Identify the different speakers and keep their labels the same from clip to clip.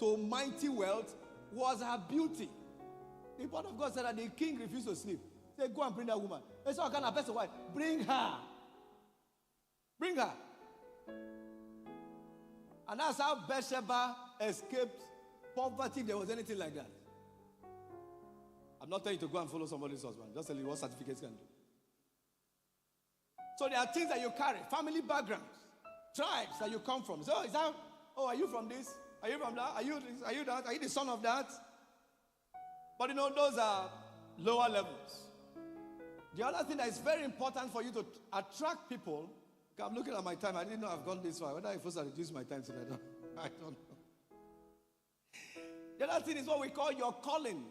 Speaker 1: to mighty wealth was her beauty. The word of God said that the king refused to sleep. He said, go and bring that woman. They said, what kind of person? Why? Bring her. Bring her. And that's how Bathsheba escaped poverty if there was anything like that. I'm not telling you to go and follow somebody's husband. Just tell you what certificates can do. So there are things that you carry, family backgrounds, tribes that you come from. So is that, oh, are you from this? Are you from that? Are you this? Are you that? Are you the son of that? But you know, those are lower levels. The other thing that is very important for you to attract people, I'm looking at my time, I didn't know I've gone this far. Whether I first reduce my time today, I don't know. The other thing is what we call your calling.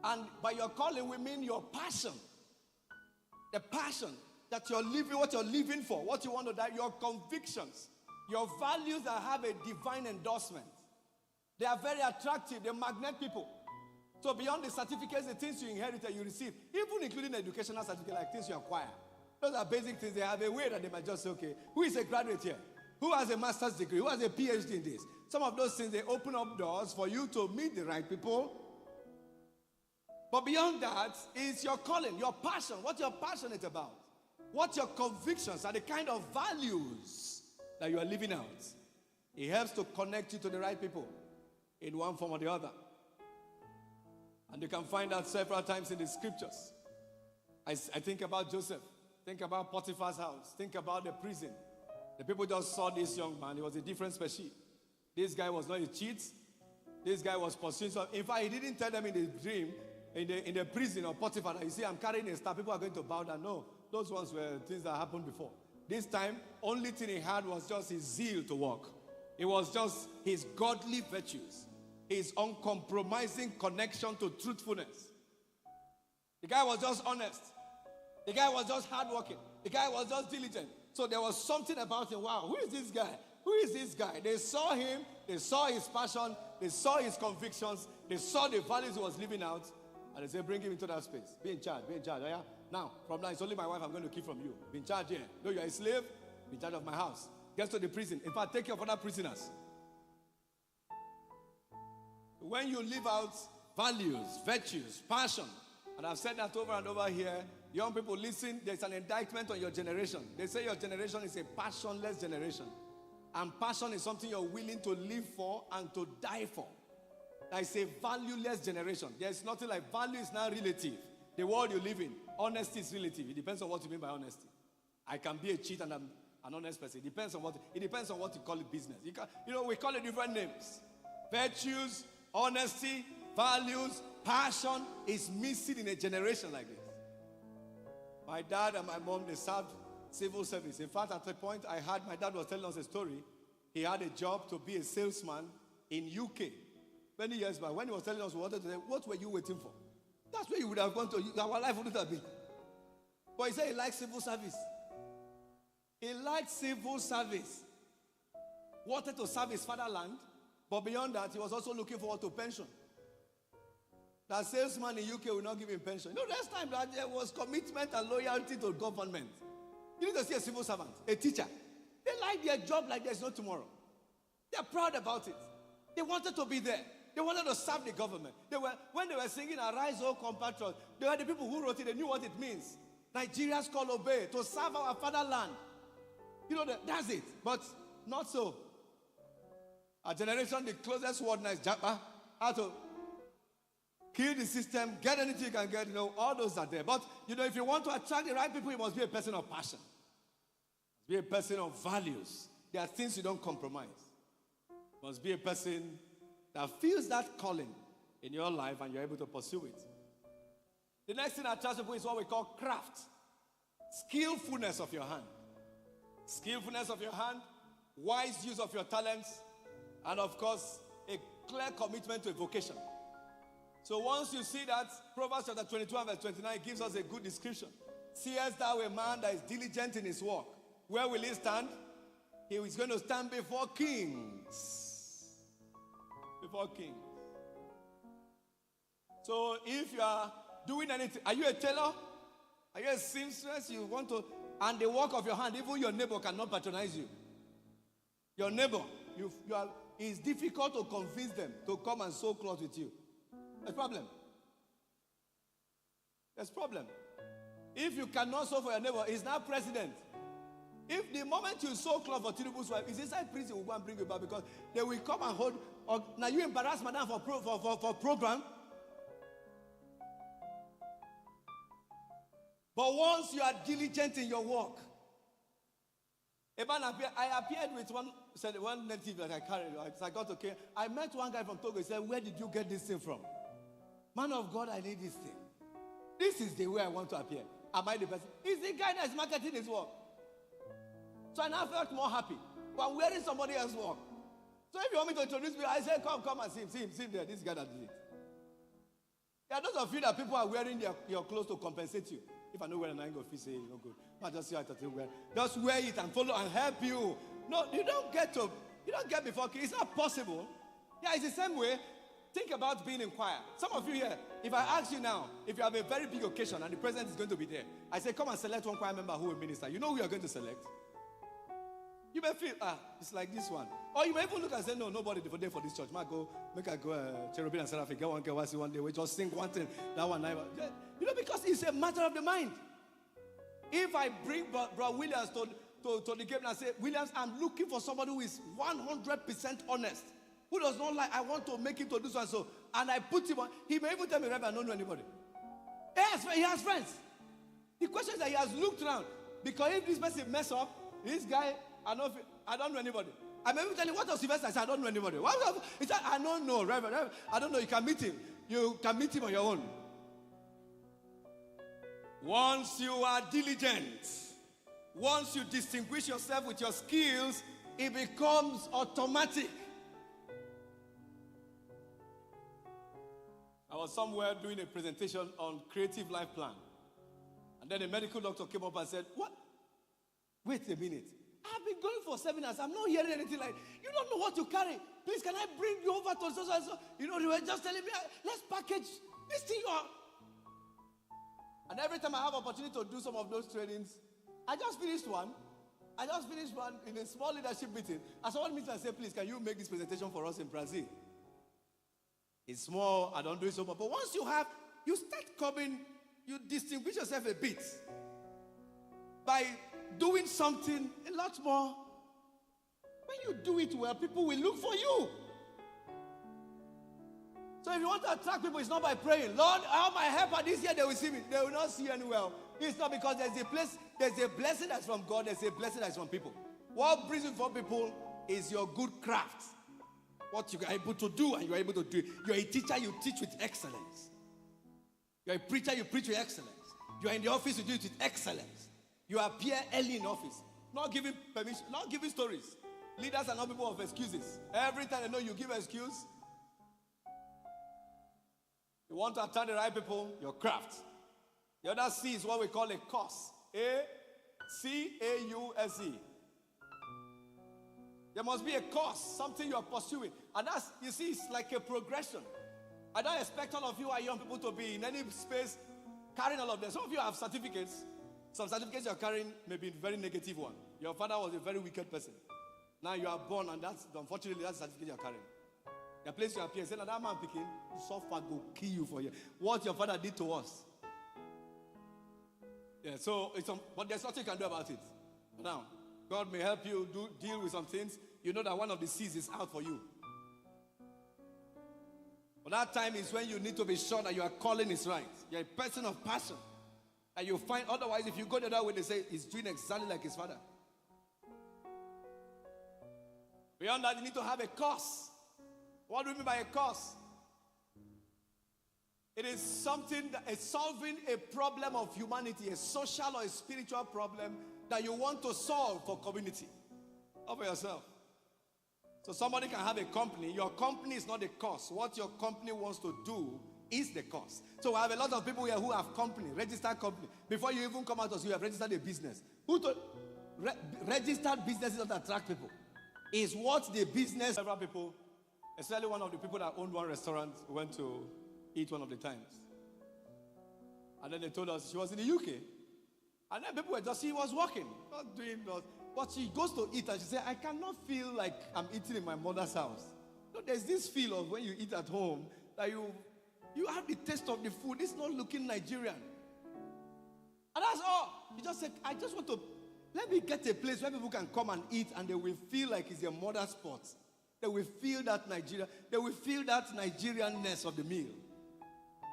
Speaker 1: And by your calling, we mean your passion. The passion that you're living, what you're living for, what you want to die, your convictions, your values that have a divine endorsement. They are very attractive. They magnet people. So beyond the certificates, the things you inherited, you receive, even including educational certificate, like things you acquire. Those are basic things. They have a way that they might just say, okay, who is a graduate here? Who has a master's degree? Who has a PhD in this? Some of those things, they open up doors for you to meet the right people. But beyond that is your calling, your passion, what you're passionate about. What your convictions are, the kind of values that you are living out. It helps to connect you to the right people in one form or the other. And you can find that several times in the scriptures. I think about Joseph. Think about Potiphar's house. Think about the prison. The people just saw this young man. He was a different species. This guy was not a cheat. This guy was pursuing something. In fact, he didn't tell them in the dream, in the prison of Potiphar, that you see, I'm carrying a staff. People are going to bow down. No, those ones were things that happened before. This time, only thing he had was just his zeal to work. It was just his godly virtues. His uncompromising connection to truthfulness. The guy was just honest. The guy was just hardworking. The guy was just diligent. So there was something about him. Wow, who is this guy? Who is this guy? They saw him. They saw his passion. They saw his convictions. They saw the values he was living out. And they said, bring him into that space. Be in charge. Be in charge. Oh, yeah? Now, from now, it's only my wife I'm going to keep from you. Be in charge here. No, you're a slave. Be in charge of my house. Gets to the prison. In fact, take care of other prisoners. When you live out values, virtues, passion, and I've said that over and over here, young people, listen, there's an indictment on your generation. They say your generation is a passionless generation. And passion is something you're willing to live for and to die for. That is a valueless generation. There's nothing like value is now relative. The world you live in, honesty is relative. It depends on what you mean by honesty. I can be a cheat and I'm an honest person. It depends on what you call it business. We call it different names. Virtues, honesty, values, passion is missing in a generation like this. My dad and my mom, they served civil service. In fact, at a point, my dad was telling us a story. He had a job to be a salesman in UK. Many years back, when he was telling us what were you waiting for? That's where you would have gone to. Our life wouldn't have been. But he said he liked civil service. He liked civil service. Wanted to serve his fatherland. But beyond that, he was also looking forward to pension. That salesman in UK will not give him pension. Last time that there was commitment and loyalty to government. You need to see a civil servant, a teacher. They like their job like there's no tomorrow. They're proud about it. They wanted to be there. They wanted to serve the government. When they were singing Arise, O Compatriots, they were the people who wrote it. They knew what it means. Nigeria's call obey, to serve our fatherland. That's it. But not so. Our generation, the closest word now is Japa. How to kill the system, get anything you can get, all those are there. But, if you want to attract the right people, you must be a person of passion. You must be a person of values. There are things you don't compromise. You must be a person that feels that calling in your life and you're able to pursue it. The next thing that attracts people is what we call craft. Skillfulness of your hand. Skillfulness of your hand, wise use of your talents, and of course, a clear commitment to a vocation. So once you see that, Proverbs chapter 22 and verse 29 gives us a good description. Seest thou a man that is diligent in his work? Where will he stand? He is going to stand before kings. Before kings. So if you are doing anything, are you a tailor? Are you a seamstress? You want to, and the work of your hand, even your neighbor cannot patronize you. Your neighbor, it's difficult to convince them to come and sew cloth with you. There's a problem. There's a problem. If you cannot sew for your neighbor, he's now president. If the moment you sew cloth for Tinubu's wife, he's inside prison, will go and bring you back because they will come and hold. Or, now you embarrass madam for program. But once you are diligent in your work, I appeared with one native that I carried. I got okay. I met one guy from Togo. He said, "Where did you get this thing from?" Man of God, I need this thing. This is the way I want to appear. Am I the person? He's the guy that's marketing his work. So I now felt more happy. But I'm wearing somebody else's work. So if you want me to introduce me, I say, come and see him there. This guy that did it. There are those of you that people are wearing your clothes to compensate you. If I know where an angle fee say no good. But just see how to wear. Just wear it and follow and help you. No, you don't get before. It's not possible. Yeah, it's the same way. Think about being in choir. Some of you here, if I ask you now, if you have a very big occasion and the president is going to be there, I say, come and select one choir member who will minister. You know who you are going to select? You may feel, it's like this one. Or you may even look and say, no, nobody for there for this church. Make I go Cherubim and Seraphim, get one day, we just sing one thing, that one night. You know, because it's a matter of the mind. If I bring Brother Williams to the game and say, Williams, I'm looking for somebody who is 100% honest, who does not lie. I want to make him to do so and so. And I put him on. He may even tell me, Reverend, I don't know anybody. He has friends. The question is that he has looked around. Because if this person mess up, this guy, I don't know anybody. I may even tell him, what does Sylvester? I said, I don't know anybody. He said, I don't know, Reverend. I don't know. You can meet him. You can meet him on your own. Once you are diligent, once you distinguish yourself with your skills, it becomes automatic. I was somewhere doing a presentation on creative life plan. And then a medical doctor came up and said, what? Wait a minute. I've been going for seminars. I'm not hearing anything like, you don't know what to carry. Please, can I bring you over to so and so? You know, they were just telling me, let's package this thing up. And every time I have opportunity to do some of those trainings, I just finished one in a small leadership meeting. And someone meets and said, please, can you make this presentation for us in Brazil? It's small, I don't do it so much. But once you start coming, you distinguish yourself a bit by doing something a lot more. When you do it well, people will look for you. So if you want to attract people, it's not by praying, Lord, I have my helper this year, they will see me. They will not see you anywhere. It's not because there's a blessing that's from God, there's a blessing that's from people. What brings you for people is your good craft. What you are able to do and you are able to do. You're a teacher, you teach with excellence. You're a preacher, you preach with excellence. You're in the office, you do it with excellence. You appear early in office. Not giving permission, not giving stories. Leaders are not people of excuses. Every time they know you give an excuse. You want to attract the right people, your craft. The other C is what we call a cause. A-C-A-U-S-E. There must be a cause, something you are pursuing. And that's, you see, it's like a progression. I don't expect all of you are young people to be in any space carrying all of them. Some of you have certificates. Some certificates you are carrying may be a very negative one. Your father was a very wicked person. Now you are born and unfortunately that's the certificate you are carrying. The place you appear, say, now that man picking, so far go kill you for you. What your father did to us. Yeah, so but there's nothing you can do about it. Now, God may help you deal with some things. You know that one of the C's is out for you. But that time is when you need to be sure that your calling is right. You're a person of passion. And you find, otherwise, if you go the other way, they say, he's doing exactly like his father. Beyond that, you need to have a cause. What do we mean by a cause? It is something that is solving a problem of humanity, a social or a spiritual problem that you want to solve for community, not for yourself. So somebody can have a company. Your company is not the cause. What your company wants to do is the cause. So I have a lot of people here who have company, registered company. Before you even come out of you have registered a business. Registered businesses don't attract people. Is what the business. Several people, especially one of the people that owned one restaurant, went to eat one of the times. And then they told us she was in the UK. And then people were just, she was working, not doing, But she goes to eat and she says, I cannot feel like I'm eating in my mother's house. No, there's this feel of when you eat at home that you have the taste of the food. It's not looking Nigerian. And that's all. You just said, I just want to, let me get a place where people can come and eat and they will feel like it's their mother's spot. They will feel that Nigeria. They will feel that Nigerianness of the meal.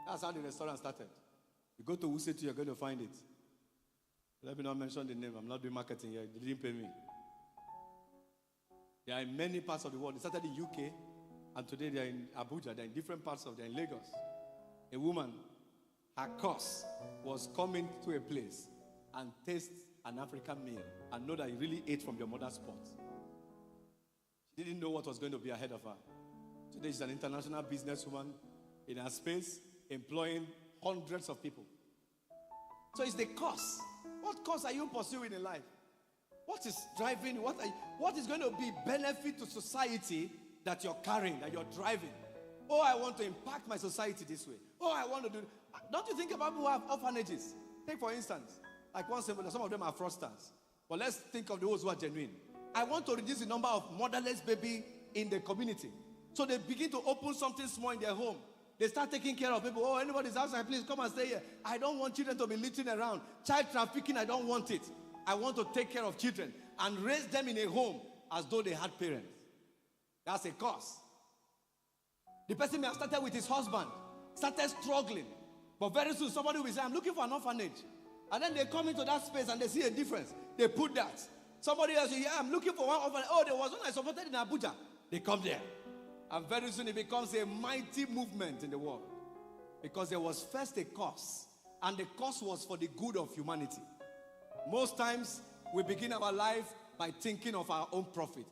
Speaker 1: That's how the restaurant started. You go to Wusetu, you're going to find it. Let me not mention the name. I'm not doing marketing here. They didn't pay me. They are in many parts of the world. They started in the UK, and today they are in Abuja. They're in different parts of, they're in Lagos. A woman, her course was coming to a place and taste an African meal and know that you really ate from your mother's pot. She didn't know what was going to be ahead of her. Today she's an international businesswoman in her space, employing hundreds of people. So it's the course. What course are you pursuing in life? What is driving? What is going to be benefit to society that you're carrying, that you're driving? Oh, I want to impact my society this way. Oh, I want to do. Don't you think about people who have orphanages? Take for instance, like one symbol, some of them are fraudsters. But let's think of those who are genuine. I want to reduce the number of motherless babies in the community. So they begin to open something small in their home. They start taking care of people. Oh, anybody's outside, please come and stay here. I don't want children to be littering around. Child trafficking, I don't want it. I want to take care of children and raise them in a home as though they had parents. That's a cause. The person may have started with his husband, started struggling. But very soon, somebody will say, I'm looking for an orphanage. And then they come into that space and they see a difference. They put that. Somebody else will say, yeah, I'm looking for one orphanage. Oh, there was one I supported in Abuja. They come there. And very soon it becomes a mighty movement in the world. Because there was first a cause. And the cause was for the good of humanity. Most times, we begin our life by thinking of our own profit.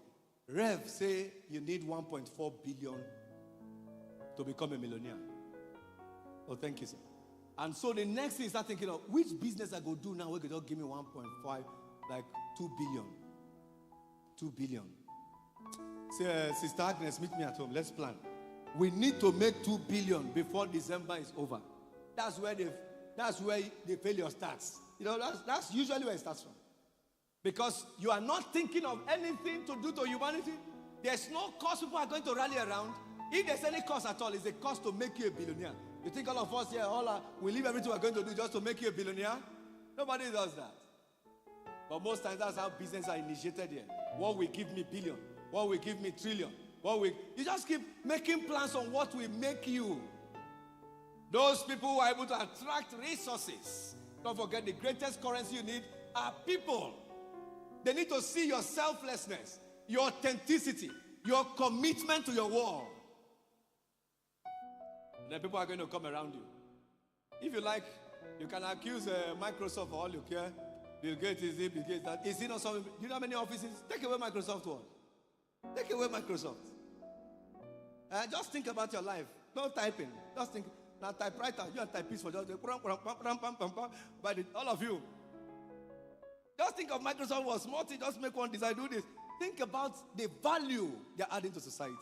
Speaker 1: Rev say you need 1.4 billion to become a millionaire. Oh, thank you, sir. And so the next thing is start thinking of which business I go do now. We could just give me 1.5, like 2 billion. 2 billion. Say, Sister Agnes, meet me at home. Let's plan. We need to make 2 billion before December is over. That's where the failure starts. You know, that's usually where it starts from. Because you are not thinking of anything to do to humanity. There's no cause people are going to rally around. If there's any cause at all, it's a cause to make you a billionaire. You think all of us here, we leave everything we're going to do just to make you a billionaire? Nobody does that. But most times that's how business are initiated here. What will give me billion? What will give me trillion? You just keep making plans on what will make you. Those people who are able to attract resources. Don't forget, the greatest currency you need are people. They need to see your selflessness, your authenticity, your commitment to your world. Then people are going to come around you. If you like, you can accuse Microsoft for all you care. Bill Gates is it, Bill Gates that. Is he not something? Do you know how many offices? Take away Microsoft one. Take away Microsoft. Just think about your life. Don't type in. Just think. Now typewriter, you are typist for just all of you. Just think of Microsoft was small thing, just make one design, do this. Think about the value they're adding to society.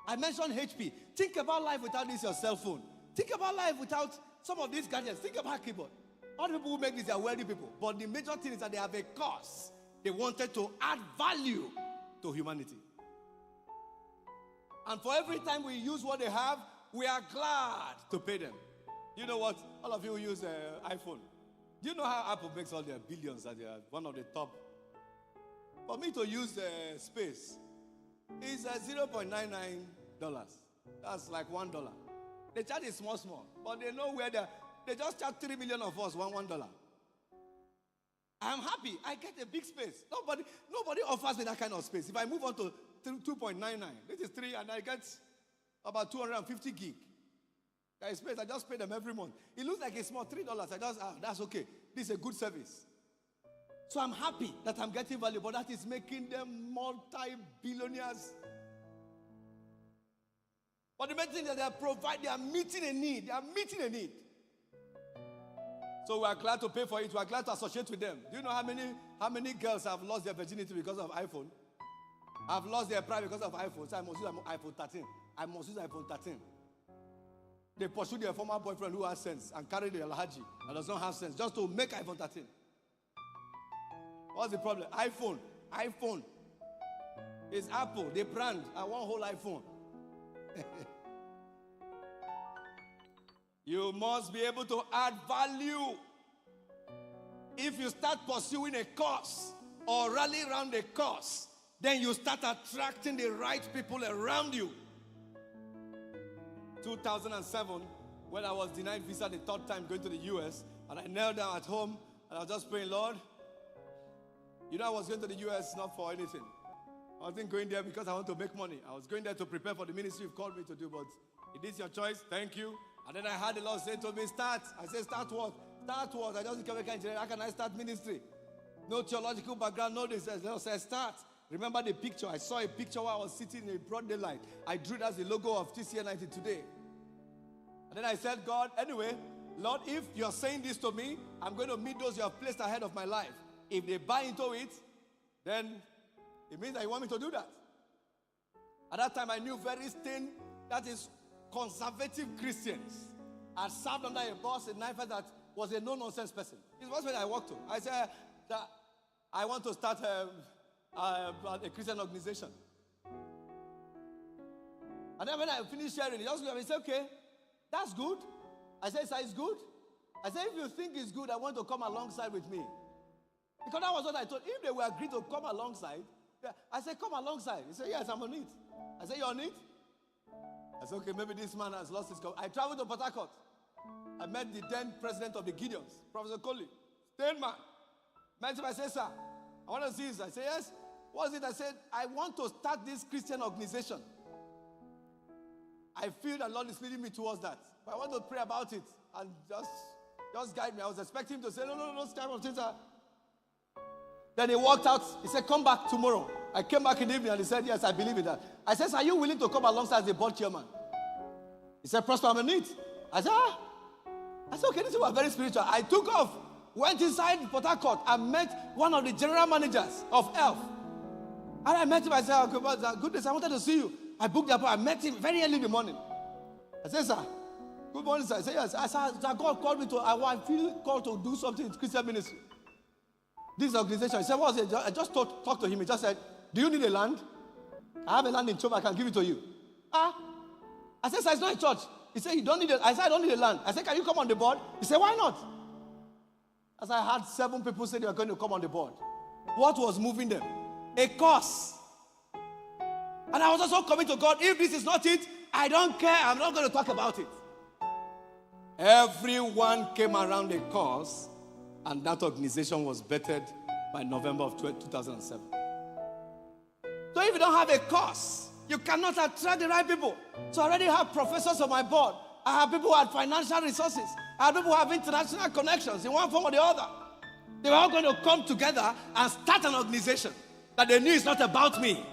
Speaker 1: I mentioned HP. Think about life without this, your cell phone. Think about life without some of these gadgets. Think about keyboard. All the people who make this, they are wealthy people. But the major thing is that they have a cause. They wanted to add value to humanity. And for every time we use what they have, we are glad to pay them. You know what? All of you use iPhone. Do you know how Apple makes all their billions that they are one of the top? For me to use space is $0.99. That's like $1. They charge it small, but they know where they just charge 3 million of us $1. I'm happy. I get a big space. Nobody offers me that kind of space. If I move on to 2.99, this is 3, and I get about 250 gig. There is space. I just pay them every month. It looks like a small $3. I just, that's okay. This is a good service. So I'm happy that I'm getting value, but that is making them multi-billionaires. But the main thing is that they are meeting a need. They are meeting a need. So we are glad to pay for it. We are glad to associate with them. Do you know how many girls have lost their virginity because of iPhone? Have lost their pride because of iPhone. So I must use iPhone 13. I must use iPhone 13. They pursue their former boyfriend who has sense and carry the Alhaji and does not have sense just to make iPhone 13. What's the problem? iPhone. It's Apple, the brand. I want whole iPhone. You must be able to add value. If you start pursuing a cause or rally around a cause, then you start attracting the right people around you. 2007, when I was denied visa the third time going to the US, and I knelt down at home and I was just praying, Lord, you know I was going to the US not for anything. I wasn't going there because I want to make money. I was going there to prepare for the ministry you've called me to do, but it is your choice. Thank you. And then I heard the Lord say to me, start. I said, start what? Start what? I just became a engineer. How can I start ministry? No theological background, no this. The Lord said, start. Remember the picture. I saw a picture where I was sitting in a broad daylight. I drew that as the logo of TCN90 today. And then I said, God, anyway, Lord, if you're saying this to me, I'm going to meet those you have placed ahead of my life. If they buy into it, then it means that you want me to do that. At that time, I knew very stained, that is, conservative Christians. I served under a boss in Nifer that was a no-nonsense person. It was when I walked to. I said that I want to start a Christian organization. And then when I finished sharing, he just looked at me and said, okay, that's good. I said, sir, it's good. I said, if you think it's good, I want to come alongside with me. Because that was what I thought. If they were agreed to come alongside, I said, come alongside. He said, yes, I'm on it. I said, you're on it? I said, okay, maybe this man has lost his cover. I traveled to Port Harcourt. I met the then president of the Gideons, Professor Coley. Steinman. Met him, I said, sir, I want to see this. I said, yes. What is it? I said, I want to start this Christian organization. I feel that Lord is leading me towards that. But I want to pray about it and just guide me. I was expecting him to say, no, this kind of things are. Then he walked out. He said, come back tomorrow. I came back in the evening and he said, yes, I believe in that. I said, are you willing to come alongside the board chairman? He said, Prosper, I'm in it. I said, okay, this is very spiritual. I took off, went inside Port Harcourt and met one of the general managers of ELF. And I met him. I said, okay, goodness, I wanted to see you. I booked the appointment. I met him very early in the morning. I said, sir, good morning, sir. I said, yes. I said, God called me I feel called to do something in Christian ministry. This organization. He said, what was it? I just talked to him. He just said, do you need a land? I have a land in Choba. I can give it to you. I said, sir, it's not a church. He said, you don't need it. I said, I don't need a land. I said, can you come on the board? He said, why not? As I had 7 people say they were going to come on the board. What was moving them? A cause. And I was also coming to God, if this is not it, I don't care. I'm not going to talk about it. Everyone came around a cause, and that organization was bettered by November of 2007. So if you don't have a cause, you cannot attract the right people. So I already have professors on my board. I have people who have financial resources. I have people who have international connections in one form or the other. They were all going to come together and start an organization that they knew is not about me.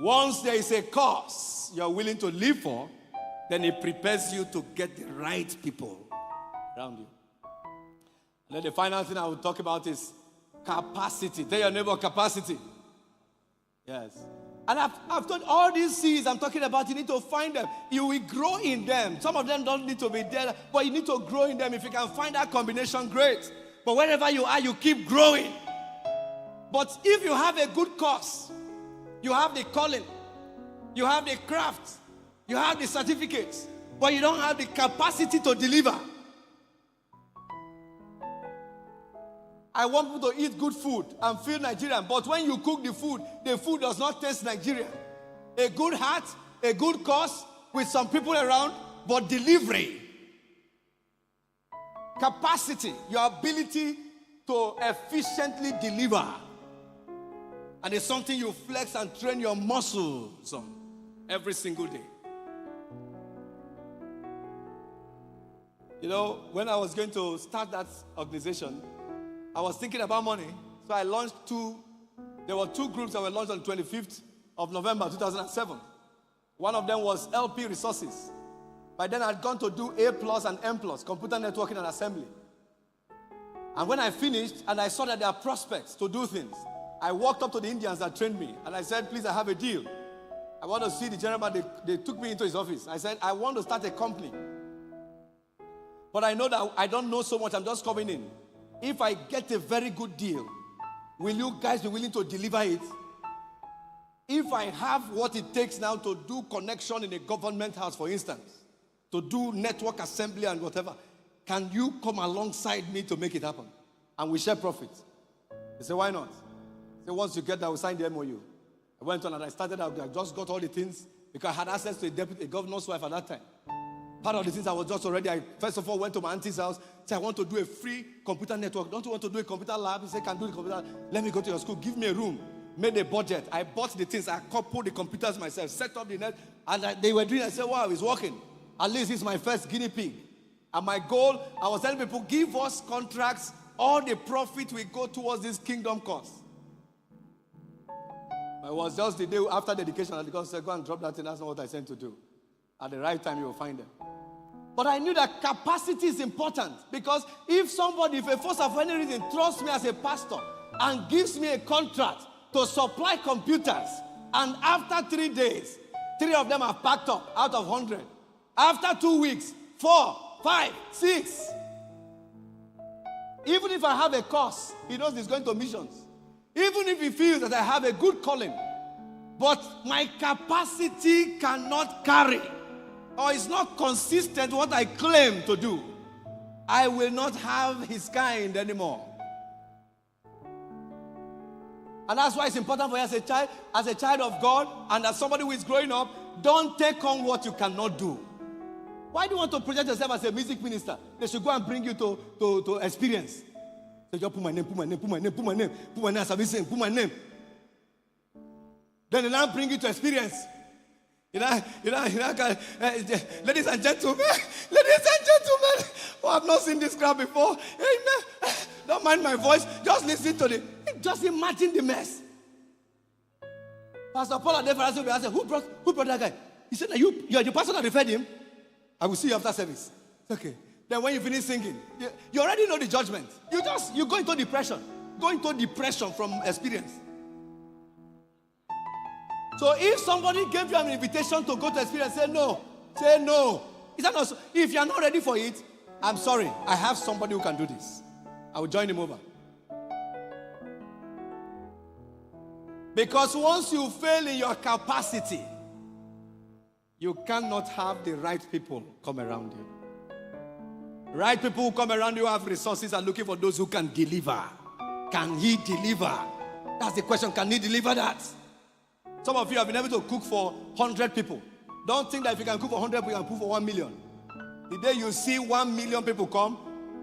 Speaker 1: Once there is a cause you're willing to live for, then it prepares you to get the right people around you. And then the final thing I will talk about is capacity. Tell your neighbor, capacity. Yes. And I've told all these C's I'm talking about, you need to find them. You will grow in them. Some of them don't need to be there, but you need to grow in them. If you can find that combination, great. But wherever you are, you keep growing. But if you have a good cause, you have the calling, you have the craft, you have the certificates, but you don't have the capacity to deliver. I want people to eat good food and feel Nigerian, but when you cook the food does not taste Nigerian. A good heart, a good cause with some people around, but delivery. Capacity, your ability to efficiently deliver. And it's something you flex and train your muscles on every single day. You know, when I was going to start that organization, I was thinking about money. So I launched there were 2 groups that were launched on the 25th of November 2007. One of them was LP Resources. By then I'd gone to do A+ and M+, Computer Networking and Assembly. And when I finished and I saw that there are prospects to do things, I walked up to the Indians that trained me and I said, please, I have a deal. I want to see the general man. They took me into his office. I said, I want to start a company. But I know that I don't know so much. I'm just coming in. if I get a very good deal, will you guys be willing to deliver it? If I have what it takes now to do connection in a government house, for instance, to do network assembly and whatever, can you come alongside me to make it happen? And we share profits. They say, why not? Say, once you get that, we'll sign the MOU. I went on and I started out. I just got all the things because I had access to a governor's wife at that time. Part of the things I was just already, I first of all went to my auntie's house, said, I want to do a free computer network. Don't you want to do a computer lab? He said, can do the computer. Let me go to your school. Give me a room. Made a budget. I bought the things. I coupled the computers myself, set up the net, and they were doing it. I said, wow, it's working. At least it's my first guinea pig. And my goal, I was telling people, give us contracts. All the profit will go towards this kingdom cause. It was just the day after dedication, and God said, go and drop that thing. That's not what I sent to do. At the right time, you will find them. But I knew that capacity is important. Because if a force of any reason trusts me as a pastor and gives me a contract to supply computers, and after 3 days, 3 of them are packed up out of 100. After 2 weeks, 4, 5, 6. Even if I have a course, he knows he's going to missions. Even if he feels that I have a good calling, but my capacity cannot carry, or is not consistent what I claim to do, I will not have his kind anymore. And that's why it's important for you as a child of God, and as somebody who is growing up, don't take on what you cannot do. Why do you want to project yourself as a music minister? They should go and bring you to experience. So just put my name, put my name, put my name, put my name, put my name, put my name. Then they now bring you to experience. Ladies and gentlemen, who have not seen this crowd before, amen. Don't mind my voice, just listen to just imagine the mess. Pastor Paul I said, who brought that guy? He said, you're the pastor that referred him. I will see you after service. Okay. Then when you finish singing, you already know the judgment. You go into depression. Go into depression from experience. So if somebody gave you an invitation to go to experience, say no. Say no. Is that not so? If you are not ready for it, I'm sorry. I have somebody who can do this. I will join him over. Because once you fail in your capacity, you cannot have the right people come around you. Right people who come around you have resources are looking for those who can deliver. Can he deliver? That's the question. Can he deliver that? Some of you have been able to cook for 100 people. Don't think that if you can cook for 100 people, you can cook for 1 million. The day you see 1 million people come,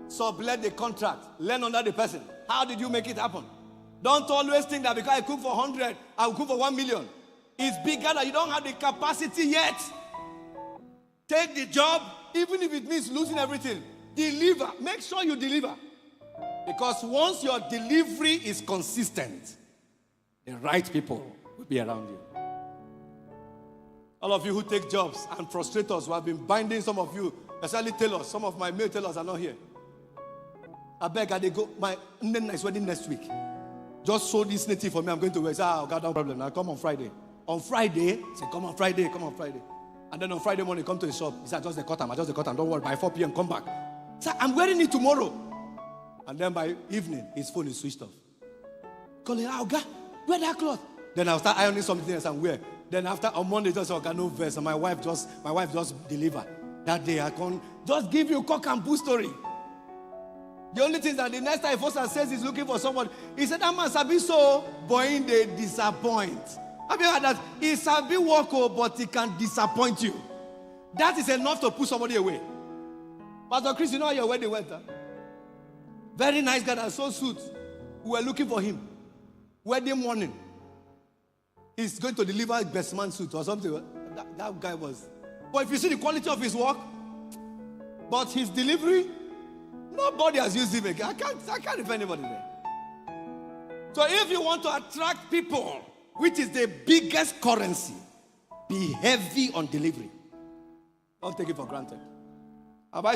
Speaker 1: sublet the contract. Learn under the person. How did you make it happen? Don't always think that because I cook for 100, I will cook for 1 million. It's bigger that you don't have the capacity yet. Take the job, even if it means losing everything. Deliver. Make sure you deliver. Because once your delivery is consistent, the right people will be around you. All of you who take jobs and frustrators who have been binding some of you, especially tailors. Some of my male tailors are not here. I beg, they go, my nice wedding next week. Just sew this native for me. I'm going to wear. Say, God, no problem. I'll come on Friday. On Friday, say, come on Friday, come on Friday. And then on Friday morning, come to the shop. He said, just the cut him. Don't worry. By 4 p.m., come back. Say, I'm wearing it tomorrow. And then by evening, his phone is switched off. Call him, God, wear that cloth. Then I'll start ironing something else and wear. Then after on Monday, just got no verse. And my wife just delivered. That day I can't just give you cock and bull story. The only thing that the next time Foster says he's looking for someone, he said that man sabi so, but they disappoint. Have you heard that? He sabi work, but he can disappoint you. That is enough to put somebody away. Pastor Chris, you know how your wedding went? Huh? Very nice guy that saw suits. We were looking for him. Wedding morning. He's going to deliver a best man suit or something. That guy was. But if you see the quality of his work, but his delivery, nobody has used him again. I can't defend anybody there. So if you want to attract people, which is the biggest currency, be heavy on delivery. Don't take it for granted.